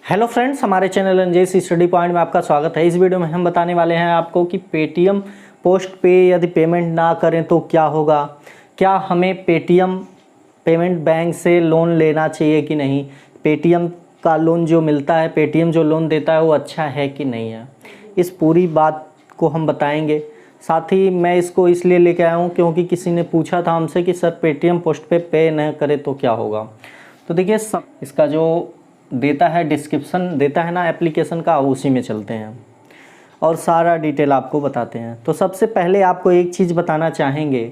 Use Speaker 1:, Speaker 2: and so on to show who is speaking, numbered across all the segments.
Speaker 1: Hello friends, हमारे channel एनजेस study point में आपका स्वागत है। इस वीडियो में हम बताने वाले हैं आपको कि पेटीएम पोस्ट पे यदि पेमेंट ना करें तो क्या होगा, क्या हमें पेटीएम पेमेंट बैंक से लोन लेना चाहिए कि नहीं, पेटीएम का लोन जो मिलता है, पेटीएम जो लोन देता है वो अच्छा है कि नहीं है। इस पूरी बात को हम बताएंगे। साथ ही मैं इसको इसलिए लेके आया हूँ क्योंकि किसी ने पूछा था हमसे कि सर पेटीएम पोस्ट पे न करे तो क्या होगा। तो देखिए, इसका जो देता है डिस्क्रिप्शन देता है ना एप्लीकेशन का, उसी में चलते हैं और सारा डिटेल आपको बताते हैं। तो सबसे पहले आपको एक चीज़ बताना चाहेंगे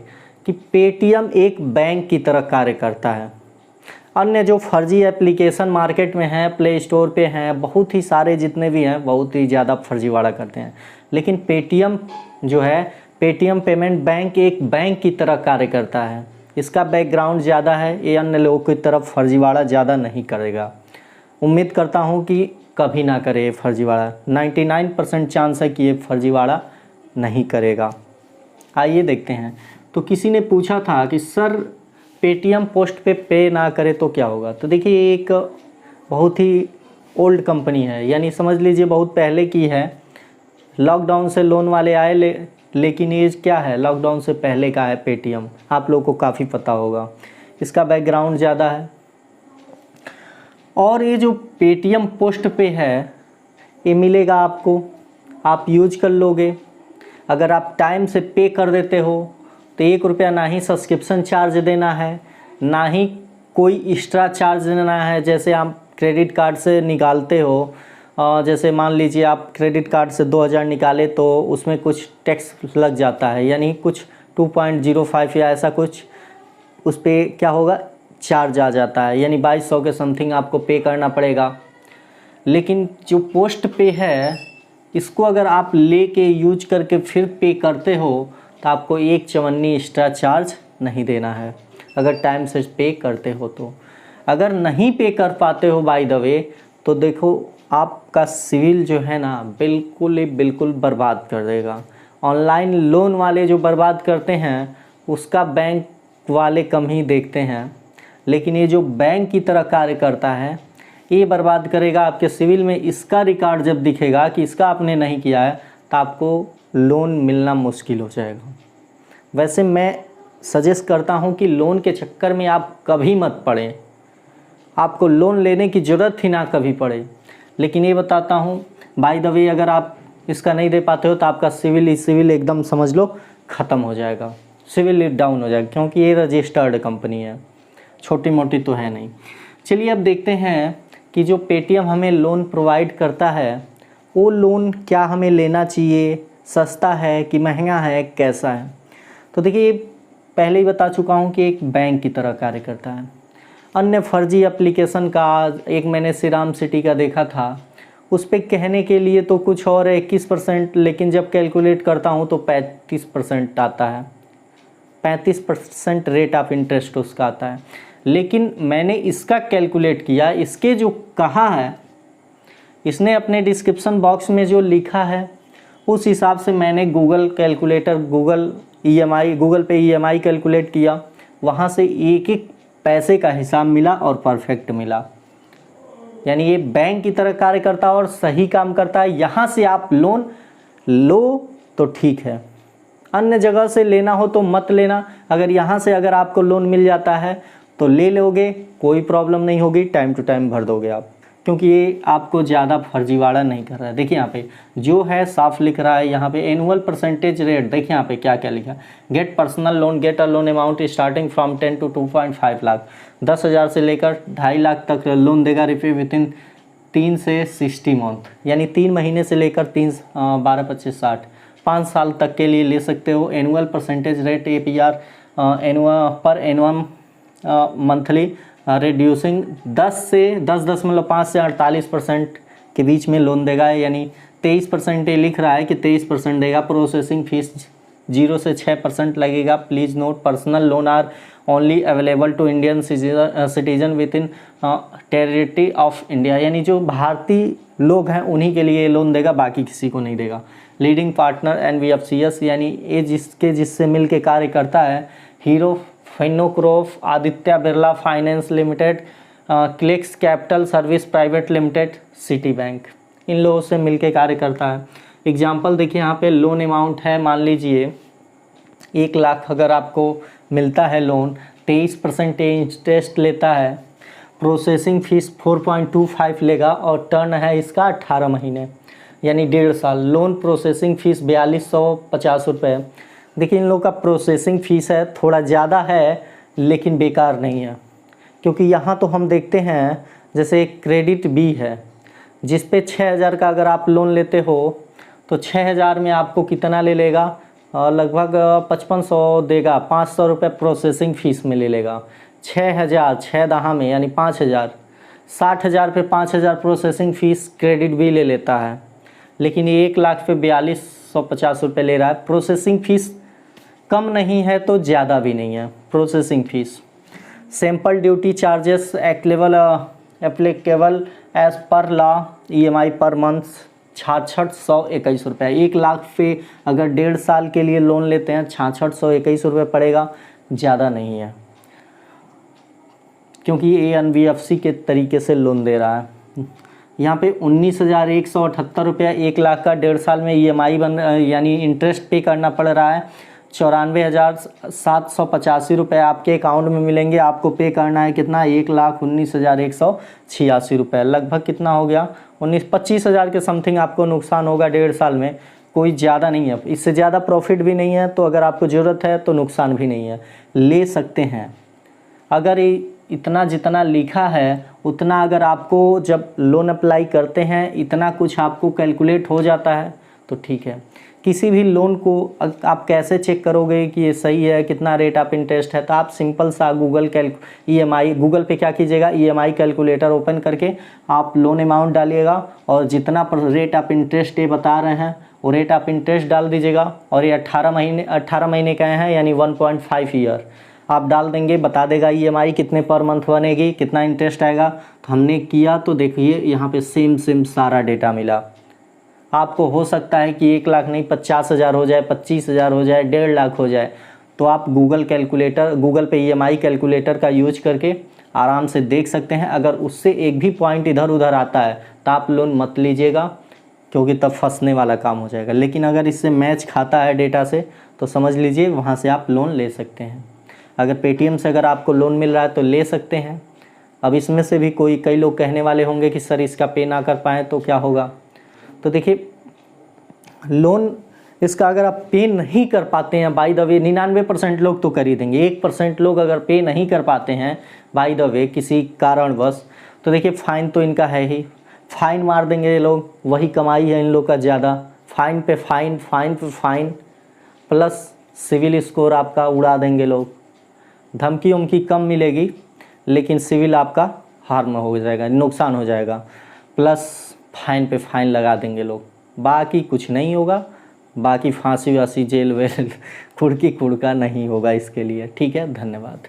Speaker 1: कि पेटीएम एक बैंक की तरह कार्य करता है। अन्य जो फर्जी एप्लीकेशन मार्केट में हैं, प्ले स्टोर पे हैं, बहुत ही सारे जितने भी हैं, बहुत ही ज़्यादा फर्जीवाड़ा करते हैं। लेकिन पेटीएम जो है, पेटीएम पेमेंट बैंक एक बैंक की तरह कार्य करता है। इसका बैकग्राउंड ज़्यादा है, ये अन्य लोगों की तरफ फर्जीवाड़ा ज़्यादा नहीं करेगा। उम्मीद करता हूँ कि कभी ना करे फर्जीवाड़ा। 99% चांस है कि ये फर्जीवाड़ा नहीं करेगा। आइए देखते हैं। तो किसी ने पूछा था कि सर पेटीएम पोस्ट पे ना करे तो क्या होगा। तो देखिए, ये एक बहुत ही ओल्ड कंपनी है, यानी समझ लीजिए बहुत पहले की है। लॉकडाउन से लोन वाले आए लेकिन ये क्या है, लॉकडाउन से पहले का है पेटीएम, आप लोगों को काफ़ी पता होगा। इसका बैकग्राउंड ज़्यादा है। और ये जो पेटीएम पोस्ट पे है, ये मिलेगा आपको, आप यूज कर लोगे। अगर आप टाइम से पे कर देते हो तो 1 रुपया ना ही सब्सक्रिप्शन चार्ज देना है, ना ही कोई एक्स्ट्रा चार्ज देना है। जैसे आप क्रेडिट कार्ड से निकालते हो, जैसे मान लीजिए आप क्रेडिट कार्ड से 2000 निकाले तो उसमें कुछ टैक्स लग जाता है, यानी कुछ 2.05 या ऐसा कुछ उस पर क्या होगा, चार्ज आ जाता है, यानी 2200 के समथिंग आपको पे करना पड़ेगा। लेकिन जो पोस्ट पे है, इसको अगर आप लेके यूज करके फिर पे करते हो तो आपको 1 चवन्नी एक्स्ट्रा चार्ज नहीं देना है, अगर टाइम से पे करते हो तो। अगर नहीं पे कर पाते हो बाय द वे, तो देखो आपका सिविल जो है ना बिल्कुल बर्बाद कर देगा। ऑनलाइन लोन वाले जो बर्बाद करते हैं उसका बैंक वाले कम ही देखते हैं, लेकिन ये जो बैंक की तरह कार्य करता है ये बर्बाद करेगा आपके सिविल में। इसका रिकॉर्ड जब दिखेगा कि इसका आपने नहीं किया है तो आपको लोन मिलना मुश्किल हो जाएगा। वैसे मैं सजेस्ट करता हूँ कि लोन के चक्कर में आप कभी मत पड़ें, आपको लोन लेने की ज़रूरत ही ना कभी पड़े। लेकिन ये बताता हूँ बाय द वे, अगर आप इसका नहीं दे पाते हो तो आपका सिविल एकदम समझ लो ख़त्म हो जाएगा, सिविल डाउन हो जाएगा, क्योंकि ये रजिस्टर्ड कंपनी है, छोटी मोटी तो है नहीं। चलिए अब देखते हैं कि जो पेटीएम हमें लोन प्रोवाइड करता है वो लोन क्या हमें लेना चाहिए, सस्ता है कि महंगा है, कैसा है। तो देखिए, पहले ही बता चुका हूँ कि एक बैंक की तरह कार्य करता है। अन्य फर्जी एप्लीकेशन का एक मैंने श्रीराम सिटी का देखा था, उस पर कहने के लिए तो कुछ और है 21%, लेकिन जब कैलकुलेट करता हूँ तो 35% आता है, 35% रेट ऑफ इंटरेस्ट उसका आता है। लेकिन मैंने इसका कैलकुलेट किया, इसके जो कहा है, इसने अपने डिस्क्रिप्शन बॉक्स में जो लिखा है उस हिसाब से मैंने गूगल पे ईएमआई कैलकुलेट किया, वहाँ से एक एक पैसे का हिसाब मिला और परफेक्ट मिला। यानी ये बैंक की तरह कार्य करता है और सही काम करता है। यहाँ से आप लोन लो तो ठीक है, अन्य जगह से लेना हो तो मत लेना। अगर यहाँ से अगर आपको लोन मिल जाता है तो ले लोगे, कोई प्रॉब्लम नहीं होगी, टाइम टू टाइम भर दोगे आप, क्योंकि ये आपको ज़्यादा फर्जीवाड़ा नहीं कर रहा है। देखिए यहाँ पे जो है साफ लिख रहा है, यहाँ पे एनुअल परसेंटेज रेट, देखिए यहाँ पे क्या क्या लिखा है। Get personal loan, get a loan amount starting from 10 to 2.5 lakh, 10,000 से लेकर 2.5 लाख तक लोन देगा। रिपे विथिन 3 से 60 मंथ, यानी 3 महीने से लेकर 12, 25, 60, 5 साल तक के लिए ले सकते हो। एनुअल परसेंटेज रेट APR पर एनुअम मंथली रिड्यूसिंग 10.5 से 48% के बीच में लोन देगा, यानी 23% ये लिख रहा है कि 23% देगा। प्रोसेसिंग फीस 0 से 6% लगेगा। Please note, personal loan are only available to Indian citizen within territory of India, यानी जो भारतीय लोग हैं उन्हीं के लिए लोन देगा, बाकी किसी को नहीं देगा। लीडिंग पार्टनर NBFCS, यानी ये जिससे मिल के कार्य करता है, Hero, FinCorp, Aditya Birla finance limited, Clix capital service private limited, Citi bank, इन लोगों से मिलके कार्य करता है। एग्जाम्पल देखिए यहाँ पे लोन अमाउंट है, मान लीजिए 1 लाख अगर आपको मिलता है लोन, 23% इंटरेस्ट लेता है, प्रोसेसिंग फ़ीस 4.25 लेगा और टर्न है इसका 18 महीने यानी 1.5 साल। लोन प्रोसेसिंग फ़ीस 4250 रुपये। देखिए इन लोगों का प्रोसेसिंग फ़ीस है थोड़ा ज़्यादा है लेकिन बेकार नहीं है, क्योंकि यहाँ तो हम देखते हैं जैसे एक क्रेडिट बी है जिस पे 6000 का अगर आप लोन लेते हो तो 6000 में आपको कितना ले लेगा, लगभग 5500 देगा, 500 रुपये प्रोसेसिंग फ़ीस में ले लेगा। 6000 6 दहा में यानी 5000, 60,000 पे 5000 प्रोसेसिंग फ़ीस क्रेडिट भी ले लेता है, लेकिन ये 1 लाख पे 4250 रुपये ले रहा है। प्रोसेसिंग फ़ीस कम नहीं है तो ज़्यादा भी नहीं है processing fees. Sample duty charges applicable as per law, EMI per month 6621 रुपये। 1 लाख पे अगर 1.5 साल के लिए लोन लेते हैं 6621 रुपये पड़ेगा, ज़्यादा नहीं है, क्योंकि ये NBFC के तरीके से लोन दे रहा है। यहाँ पे 19,178 रुपया 1 लाख का 1.5 साल में EMI यानी इंटरेस्ट पे करना पड़ रहा है। 94,785 रुपये आपके अकाउंट में मिलेंगे। आपको पे करना है कितना, 1,19,186 रुपये। लगभग कितना हो गया, 25,000 के समथिंग आपको नुकसान होगा 1.5 साल में। कोई ज़्यादा नहीं है, इससे ज़्यादा प्रॉफिट भी नहीं है, तो अगर आपको ज़रूरत है तो नुकसान भी नहीं है, ले सकते हैं। अगर इतना जितना लिखा है उतना अगर आपको जब लोन अप्लाई करते हैं इतना कुछ आपको कैलकुलेट हो जाता है तो ठीक है। किसी भी लोन को आप कैसे चेक करोगे कि ये सही है, कितना रेट ऑफ इंटरेस्ट है, तो आप सिंपल सा गूगल पे क्या कीजिएगा, EMI कैलकुलेटर ओपन करके आप लोन अमाउंट डालिएगा और जितना रेट ऑफ इंटरेस्ट ये बता रहे हैं वो रेट ऑफ इंटरेस्ट डाल दीजिएगा। और ये 18 महीने का है यानी 1.5 ईयर आप डाल देंगे, बता देगा EMI कितने पर मंथ बनेगी, कितना इंटरेस्ट आएगा। तो हमने किया तो देखिए यहाँ पे सेम सारा डेटा मिला। आपको हो सकता है कि 1 लाख नहीं 50,000 हो जाए, 25,000 हो जाए, 1.5 लाख हो जाए, तो आप गूगल पे EMI कैलकुलेटर का यूज करके आराम से देख सकते हैं। अगर उससे एक भी पॉइंट इधर उधर आता है तो आप लोन मत लीजिएगा, क्योंकि तब फंसने वाला काम हो जाएगा। लेकिन अगर इससे मैच खाता है डेटा से तो समझ लीजिए वहाँ से आप लोन ले सकते हैं। अगर पेटीएम से अगर आपको लोन मिल रहा है तो ले सकते हैं। अब इसमें से भी कई लोग कहने वाले होंगे कि सर इसका पे ना कर पाएँ तो क्या होगा। तो देखिए लोन इसका अगर आप पे नहीं कर पाते हैं, बाय द वे 99% लोग तो कर ही देंगे, 1% लोग अगर पे नहीं कर पाते हैं बाय द वे किसी कारणवश, तो देखिए फ़ाइन तो इनका है ही, फ़ाइन मार देंगे ये लोग, वही कमाई है इन लोग का ज़्यादा। फ़ाइन पे फ़ाइन, फ़ाइन पे फ़ाइन, प्लस सिविल स्कोर आपका उड़ा देंगे लोग। धमकी उमकी कम मिलेगी लेकिन सिविल आपका हार्म हो जाएगा, नुकसान हो जाएगा, प्लस फाइन पे फाइन लगा देंगे लोग। बाकी कुछ नहीं होगा, बाकी फांसी वासी जेल वेल कुड़की कुड़का नहीं होगा इसके लिए। ठीक है, धन्यवाद।